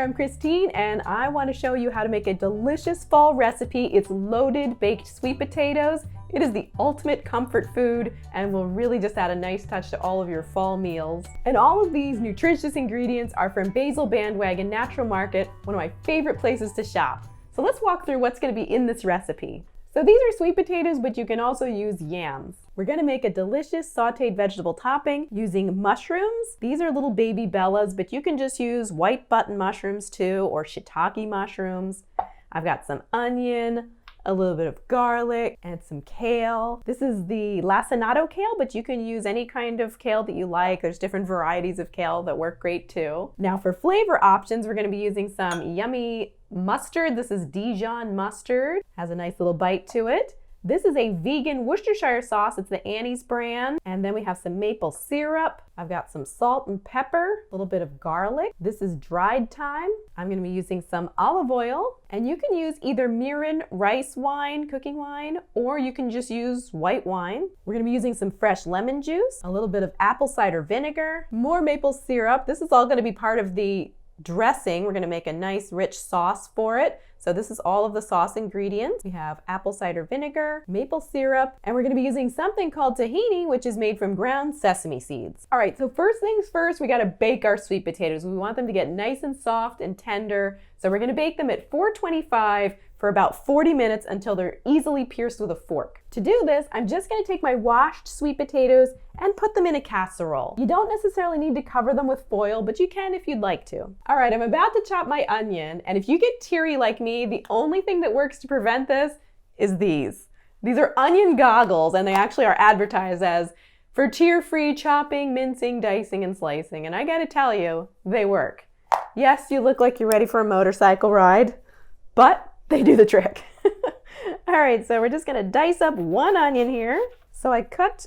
there, I'm Christine, and I want to show you how to make a delicious fall recipe. It's loaded baked sweet potatoes. It is the ultimate comfort food and will really just add a nice touch to all of your fall meals. And all of these nutritious ingredients are from Basil Bandwagon Natural Market, one of my favorite places to shop. So let's walk through what's going to be in this recipe. So these are sweet potatoes, but you can also use yams. We're going to make a delicious sauteed vegetable topping using mushrooms. These are little baby bellas, but you can just use white button mushrooms too, or shiitake mushrooms. I've got some onion, a little bit of garlic, and some kale. This is the lacinato kale, but you can use any kind of kale that you like. There's different varieties of kale that work great too. Now for flavor options, we're going to be using some yummy mustard. This is Dijon mustard. Has a nice little bite to it. This is a vegan Worcestershire sauce. It's the Annie's brand. And then we have some maple syrup. I've got some salt and pepper, a little bit of garlic. This is dried thyme. I'm going to be using some olive oil. And you can use either mirin rice wine, cooking wine, or you can just use white wine. We're going to be using some fresh lemon juice, a little bit of apple cider vinegar, more maple syrup. This is all going to be part of the dressing. We're going to make a nice rich sauce for it. So this is all of the sauce ingredients. We have apple cider vinegar, maple syrup, and we're going to be using something called tahini, which is made from ground sesame seeds. All right, so first things first, we got to bake our sweet potatoes. We want them to get nice and soft and tender. So we're going to bake them at 425 for about 40 minutes until they're easily pierced with a fork. To do this, I'm just going to take my washed sweet potatoes and put them in a casserole. You don't necessarily need to cover them with foil, but you can if you'd like to. All right, I'm about to chop my onion, and if you get teary like me, the only thing that works to prevent this is these. These are onion goggles, and they actually are advertised as for tear-free chopping, mincing, dicing, and slicing, and I gotta tell you, they work. Yes, you look like you're ready for a motorcycle ride, but they do the trick. All right, so we're just gonna dice up one onion here. So I cut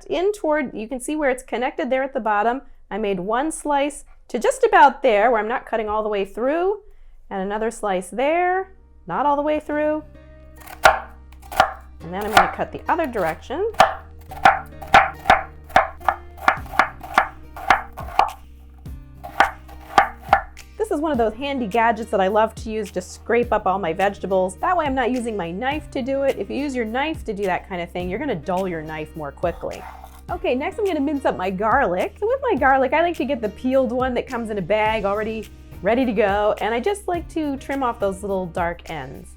in toward, you can see where it's connected there at the bottom. I made one slice to just about there where I'm not cutting all the way through, and another slice there, not all the way through. And then I'm gonna cut the other direction. This is one of those handy gadgets that I love to use to scrape up all my vegetables. That way I'm not using my knife to do it. If you use your knife to do that kind of thing, you're gonna dull your knife more quickly. Okay, next I'm gonna mince up my garlic. So with my garlic, I like to get the peeled one that comes in a bag already ready to go, and I just like to trim off those little dark ends.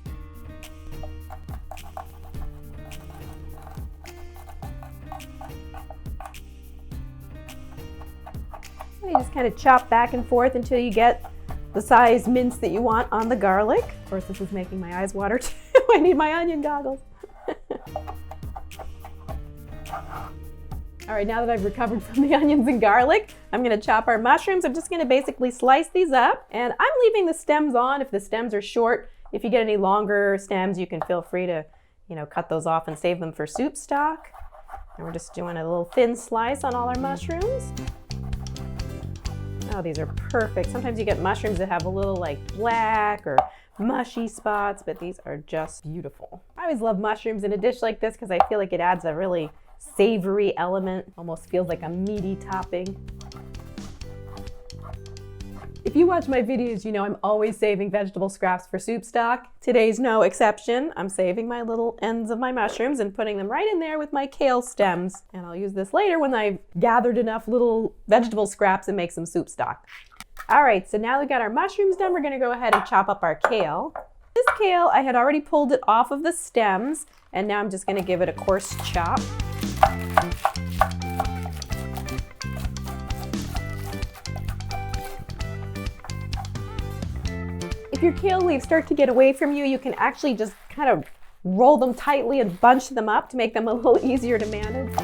You just kind of chop back and forth until you get the size mince that you want on the garlic. Of course, this is making my eyes water too. I need my onion goggles. All right, now that I've recovered from the onions and garlic, I'm gonna chop our mushrooms. I'm just gonna basically slice these up, and I'm leaving the stems on if the stems are short. If you get any longer stems, you can feel free to, cut those off and save them for soup stock. And we're just doing a little thin slice on all our mushrooms. Oh, these are perfect. Sometimes you get mushrooms that have a little like black or mushy spots, but these are just beautiful. I always love mushrooms in a dish like this because I feel like it adds a really savory element. Almost feels like a meaty topping. If you watch my videos, you know I'm always saving vegetable scraps for soup stock. Today's no exception. I'm saving my little ends of my mushrooms and putting them right in there with my kale stems. And I'll use this later when I've gathered enough little vegetable scraps and make some soup stock. All right, so now we've got our mushrooms done, we're gonna go ahead and chop up our kale. This kale, I had already pulled it off of the stems, and now I'm just gonna give it a coarse chop. If your kale leaves start to get away from you, you can actually just kind of roll them tightly and bunch them up to make them a little easier to manage.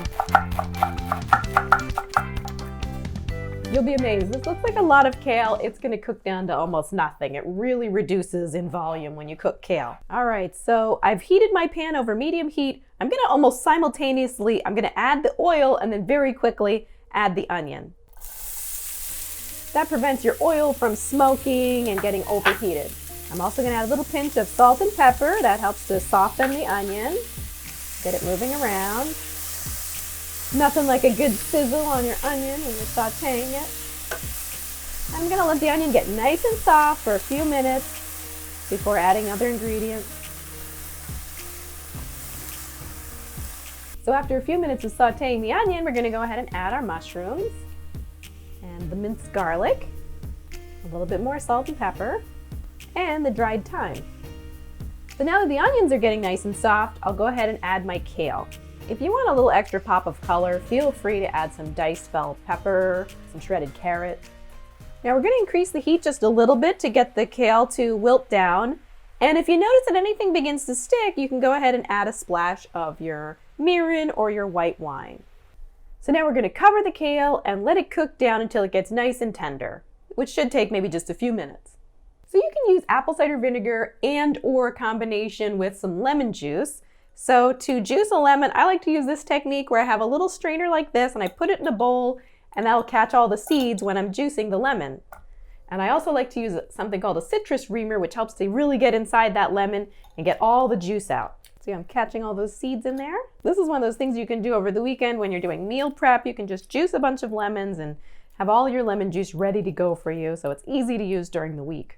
You'll be amazed. This looks like a lot of kale. It's gonna cook down to almost nothing. It really reduces in volume when you cook kale. All right, so I've heated my pan over medium heat. I'm gonna almost simultaneously, I'm gonna add the oil and then very quickly add the onion. That prevents your oil from smoking and getting overheated. I'm also gonna add a little pinch of salt and pepper. That helps to soften the onion. Get it moving around. Nothing like a good sizzle on your onion when you're sauteing it. And I'm gonna let the onion get nice and soft for a few minutes before adding other ingredients. So after a few minutes of sauteing the onion, we're gonna go ahead and add our mushrooms and the minced garlic, a little bit more salt and pepper, and the dried thyme. So now that the onions are getting nice and soft, I'll go ahead and add my kale. If you want a little extra pop of color, feel free to add some diced bell pepper, some shredded carrot. Now we're going to increase the heat just a little bit to get the kale to wilt down. And if you notice that anything begins to stick, you can go ahead and add a splash of your mirin or your white wine. So now we're going to cover the kale and let it cook down until it gets nice and tender, which should take maybe just a few minutes. So you can use apple cider vinegar and or a combination with some lemon juice. So to juice a lemon, I like to use this technique where I have a little strainer like this and I put it in a bowl and that'll catch all the seeds when I'm juicing the lemon. And I also like to use something called a citrus reamer, which helps to really get inside that lemon and get all the juice out. See, I'm catching all those seeds in there. This is one of those things you can do over the weekend when you're doing meal prep. You can just juice a bunch of lemons and have all your lemon juice ready to go for you, so it's easy to use during the week.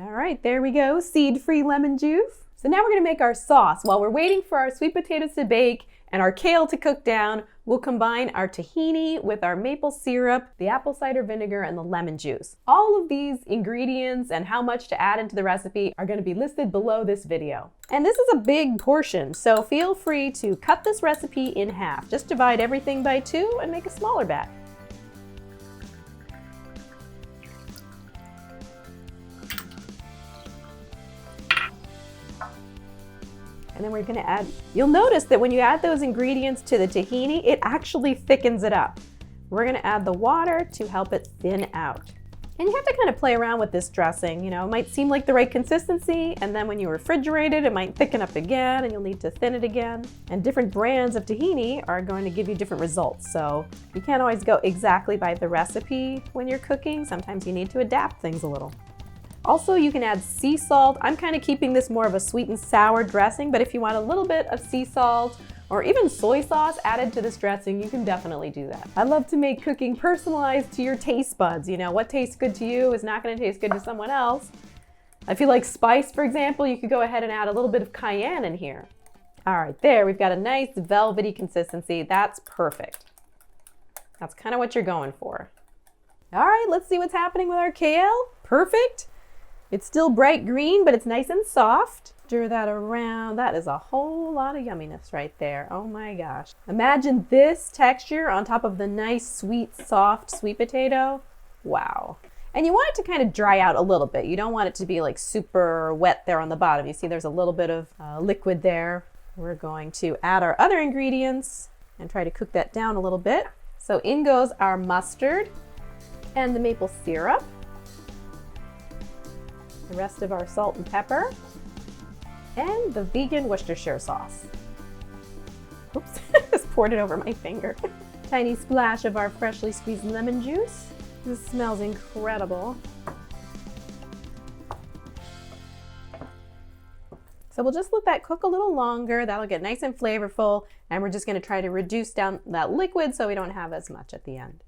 All right, there we go, seed-free lemon juice. So now we're gonna make our sauce. While we're waiting for our sweet potatoes to bake and our kale to cook down, we'll combine our tahini with our maple syrup, the apple cider vinegar, and the lemon juice. All of these ingredients and how much to add into the recipe are gonna be listed below this video. And this is a big portion, so feel free to cut this recipe in half. Just divide everything by 2 and make a smaller batch. And then we're gonna add, you'll notice that when you add those ingredients to the tahini, it actually thickens it up. We're gonna add the water to help it thin out. And you have to kind of play around with this dressing. You know, it might seem like the right consistency, and then when you refrigerate it, it might thicken up again, and you'll need to thin it again. And different brands of tahini are going to give you different results. So you can't always go exactly by the recipe when you're cooking. Sometimes you need to adapt things a little. Also, you can add sea salt. I'm kind of keeping this more of a sweet and sour dressing, but if you want a little bit of sea salt or even soy sauce added to this dressing, you can definitely do that. I love to make cooking personalized to your taste buds. You know, what tastes good to you is not going to taste good to someone else. If you like spice, for example, you could go ahead and add a little bit of cayenne in here. All right, there, we've got a nice velvety consistency. That's perfect. That's kind of what you're going for. All right, let's see what's happening with our kale. Perfect. It's still bright green, but it's nice and soft. Stir that around. That is a whole lot of yumminess right there. Oh my gosh. Imagine this texture on top of the nice, sweet, soft sweet potato. Wow. And you want it to kind of dry out a little bit. You don't want it to be like super wet there on the bottom. You see there's a little bit of liquid there. We're going to add our other ingredients and try to cook that down a little bit. So in goes our mustard and the maple syrup. The rest of our salt and pepper, and the vegan Worcestershire sauce. Oops, just poured it over my finger. Tiny splash of our freshly squeezed lemon juice. This smells incredible. So we'll just let that cook a little longer. That'll get nice and flavorful, and we're just gonna try to reduce down that liquid so we don't have as much at the end.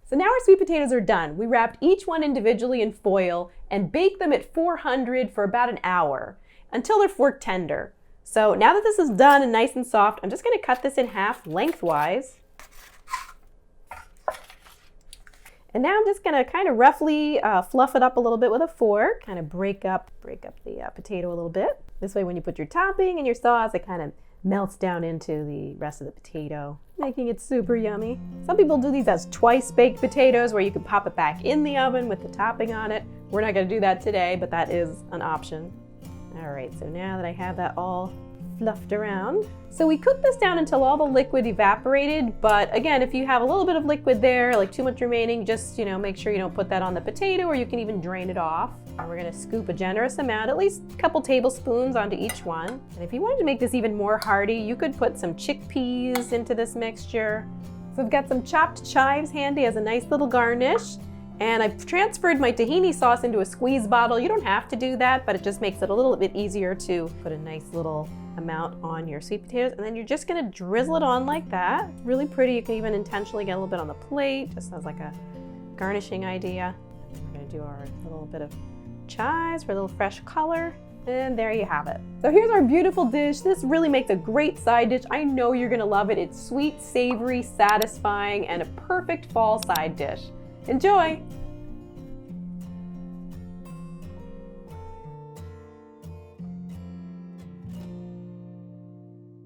So now our sweet potatoes are done. We wrapped each one individually in foil and baked them at 400 for about an hour until they're fork tender. So now that this is done and nice and soft, I'm just gonna cut this in half lengthwise. And now I'm just gonna kind of roughly fluff it up a little bit with a fork, kind of break up the potato a little bit. This way when you put your topping and your sauce, it kind of melts down into the rest of the potato, making it super yummy. Some people do these as twice baked potatoes where you can pop it back in the oven with the topping on it. We're not gonna do that today, but that is an option. All right, so now that I have that all fluffed around. So we cooked this down until all the liquid evaporated, but again, if you have a little bit of liquid there, like too much remaining, just make sure you don't put that on the potato, or you can even drain it off. And we're gonna scoop a generous amount, at least a couple tablespoons onto each one. And if you wanted to make this even more hearty, you could put some chickpeas into this mixture. So I've got some chopped chives handy as a nice little garnish. And I've transferred my tahini sauce into a squeeze bottle. You don't have to do that, but it just makes it a little bit easier to put a nice little amount on your sweet potatoes. And then you're just gonna drizzle it on like that. Really pretty. You can even intentionally get a little bit on the plate, just as like a garnishing idea. We're gonna do our little bit of chives for a little fresh color. And there you have it. So here's our beautiful dish. This really makes a great side dish. I know you're gonna love it. It's sweet, savory, satisfying, and a perfect fall side dish. Enjoy!